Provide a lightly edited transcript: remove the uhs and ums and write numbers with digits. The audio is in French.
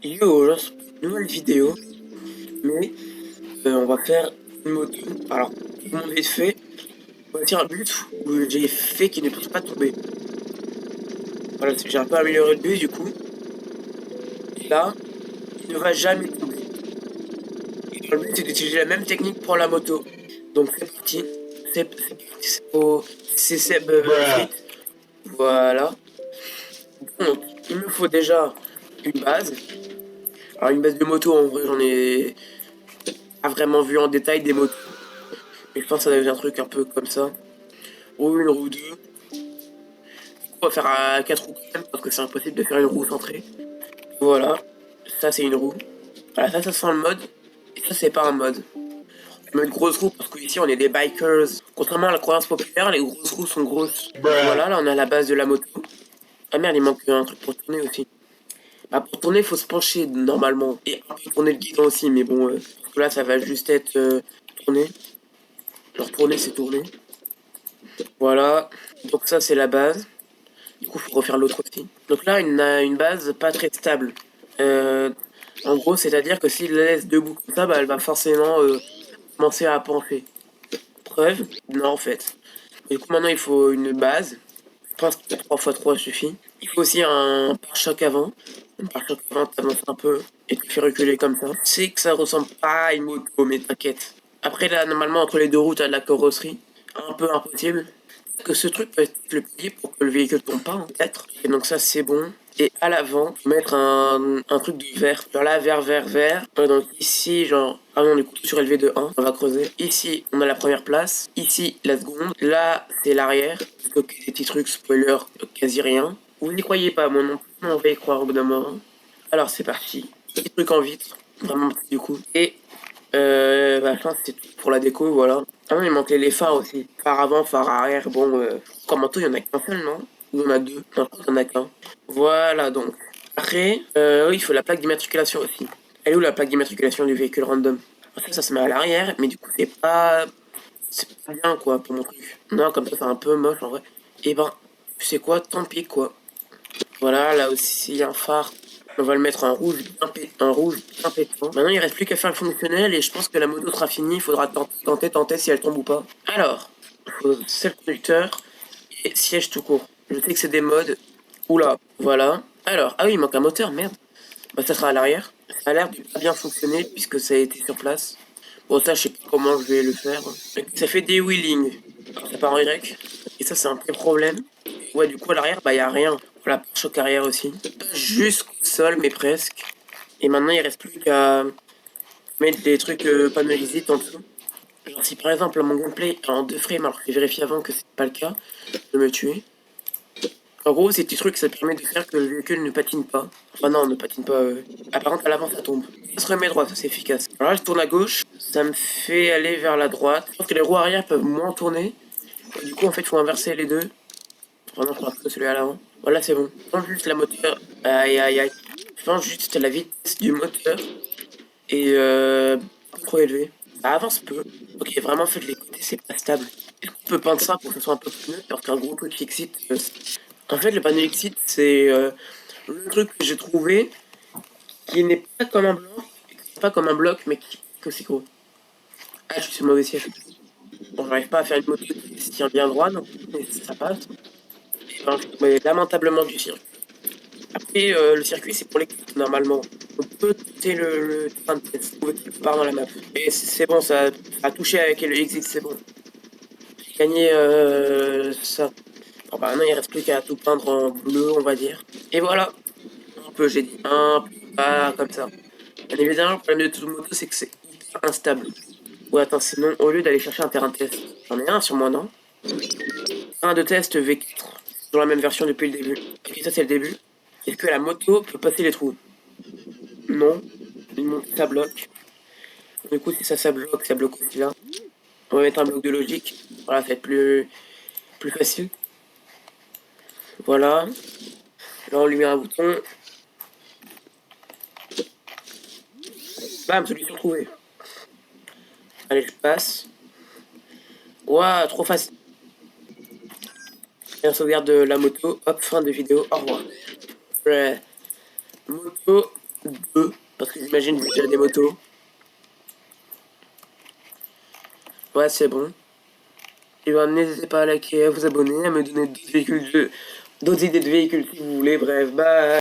Yo, lance une nouvelle vidéo, mais on va faire une moto. Alors, pour mon vite fait, on va dire un but où j'ai fait qu'il ne puisse pas tomber. Voilà, j'ai un peu amélioré le but du coup. Et là, il ne va jamais tomber. Et le but c'est d'utiliser la même technique pour la moto. Donc c'est parti. C'est Seb Street. Voilà. Donc, il me faut déjà une base. Alors une base de moto, en vrai, j'en ai pas vraiment vu en détail des motos. Mais je pense que ça doit être un truc un peu comme ça. Ou une roue 2. On va faire à 4 roues quand même, parce que c'est impossible de faire une roue centrée. Voilà, ça c'est une roue. Voilà, ça sent le mode. Et ça c'est pas un mode. Le mode grosse roue, parce qu'ici on est des bikers. Contrairement à la croyance populaire, les grosses roues sont grosses. Voilà, là on a la base de la moto. Ah merde, il manque un truc pour tourner aussi. Bah pour tourner, il faut se pencher normalement. Et un peu tourner le guidon aussi, mais bon, là ça va juste être tourner. Genre tourner, c'est tourner. Voilà, donc ça c'est la base. Du coup, il faut refaire l'autre aussi. Donc là, il a une base pas très stable. Euh, En gros, c'est-à-dire que s'il la laisse debout comme ça, bah, elle va forcément commencer à pencher. Preuve? Non, en fait. Du coup, maintenant, il faut une base. Je pense que 3x3 suffit. Il faut aussi un pare-choc avant. Un pare-choc avant, t'avances un peu et tu fais reculer comme ça. C'est que ça ressemble pas à une moto, mais t'inquiète. Après, là, normalement, entre les deux roues, t'as de la carrosserie. Un peu impossible. Que ce truc peut être le pilier pour que le véhicule tombe pas, hein, peut-être. Et donc ça, c'est bon. Et à l'avant, mettre un truc de verre. Genre là, vert, vert, vert. Donc ici, genre, ah non, du coup, surélevé de 1. On va creuser. Ici, on a la première place. Ici, la seconde. Là, c'est l'arrière. Ok, des petits trucs, spoiler, quasi rien. Vous n'y croyez pas, moi non plus, on va y croire au bout d'un moment. Alors, c'est parti. Petit truc en vitre. Vraiment petit du coup. Et bah, je pense que c'est tout pour la déco, voilà. Ah non, il manquait les phares aussi. Phare avant, phare arrière. Bon, comme manteau, il y en a qu'un seul, non? Ou il y en a deux? Non, je crois qu'il y en a qu'un. Voilà, donc. Après, oui, il faut la plaque d'immatriculation aussi. Elle est où la plaque d'immatriculation du véhicule random? Ça se met à l'arrière, mais du coup, c'est pas bien, quoi, pour mon truc. Non, comme ça, c'est un peu moche, en vrai. Et ben, tu sais quoi? Tant pis, quoi. Voilà, là aussi, il y a un phare. On va le mettre en rouge, un rouge bien pétant. Maintenant, il reste plus qu'à faire le fonctionnel et je pense que la moto sera finie. Il faudra tenter si elle tombe ou pas. Alors, c'est le conducteur et siège tout court. Je sais que c'est des modes. Oula, voilà. Alors, ah oui, il manque un moteur, merde. Bah, ça sera à l'arrière. Ça a l'air de pas bien fonctionner puisque ça a été sur place. Bon, ça, je sais pas comment je vais le faire. Ça fait des wheelings. Ça part en Y. Et ça, c'est un vrai problème. Ouais, du coup, à l'arrière, bah, y a rien. Voilà, pare-choc arrière aussi. Pas jusqu'au sol, mais presque. Et maintenant, il reste plus qu'à mettre des trucs panneaux exit en dessous. Genre, si par exemple, mon gameplay est en 2 frames, alors que j'ai vérifié avant que c'est pas le cas, de me tuer. En gros, ces petits trucs, ça permet de faire que le véhicule ne patine pas. Enfin, non, ne patine pas. Ah, par contre, à l'avant, ça tombe. Ça se remet droit, ça c'est efficace. Alors là, je tourne à gauche, ça me fait aller vers la droite. Je pense que les roues arrière peuvent moins tourner. Et du coup, en fait, il faut inverser les deux. Vraiment, je crois que celui à l'avant. Voilà, c'est bon. Je pense juste la moteur. Aïe, aïe, aïe. Je pense juste la vitesse du moteur. Et pas trop élevé. Ça avance peu. Ok, vraiment, fait les côtés, c'est pas stable. On peut peindre ça pour que ce soit un peu plus neutre, alors qu'un gros truc fixite. En fait, le panneau exit, c'est le truc que j'ai trouvé qui n'est pas comme un bloc, pas comme un bloc, mais qui est aussi gros. Ah, je suis sur le mauvais siège. Bon, j'arrive pas à faire une moto qui se tient bien droit, non, mais ça passe. Et ben, je suis tombé lamentablement du circuit. Après, le circuit, c'est pour l'équipe, normalement. On peut tester le train de test, trouver quelque part dans la map. Et c'est bon, ça a touché avec le exit, c'est bon. J'ai gagné ça. Bon, bah, maintenant, il reste plus qu'à tout peindre en bleu, on va dire. Et voilà. Un peu, j'ai dit un peu, pas comme ça. Bien évidemment, le problème de toute moto, c'est que c'est hyper instable. Ouais, attends, sinon, au lieu d'aller chercher un terrain de test, j'en ai un sur moi, non? Un de test V4, dans la même version depuis le début. Ok, ça c'est le début. Est-ce que la moto peut passer les trous? Non. Une moto, ça bloque. Du coup, si ça bloque aussi là. On va mettre un bloc de logique. Voilà, ça va être plus facile. Voilà. Là, on lui met un bouton. Bam, solution trouvée. Allez, je passe. Ouah, trop facile. Et on sauvegarde la moto. Hop, fin de vidéo. Au revoir. Ouais. Moto. 2, parce que j'imagine que vous avez des motos. Ouais, c'est bon. Et ben, n'hésitez pas à liker, à vous abonner, à me donner d'autres idées de véhicules si vous voulez. Bref, bye.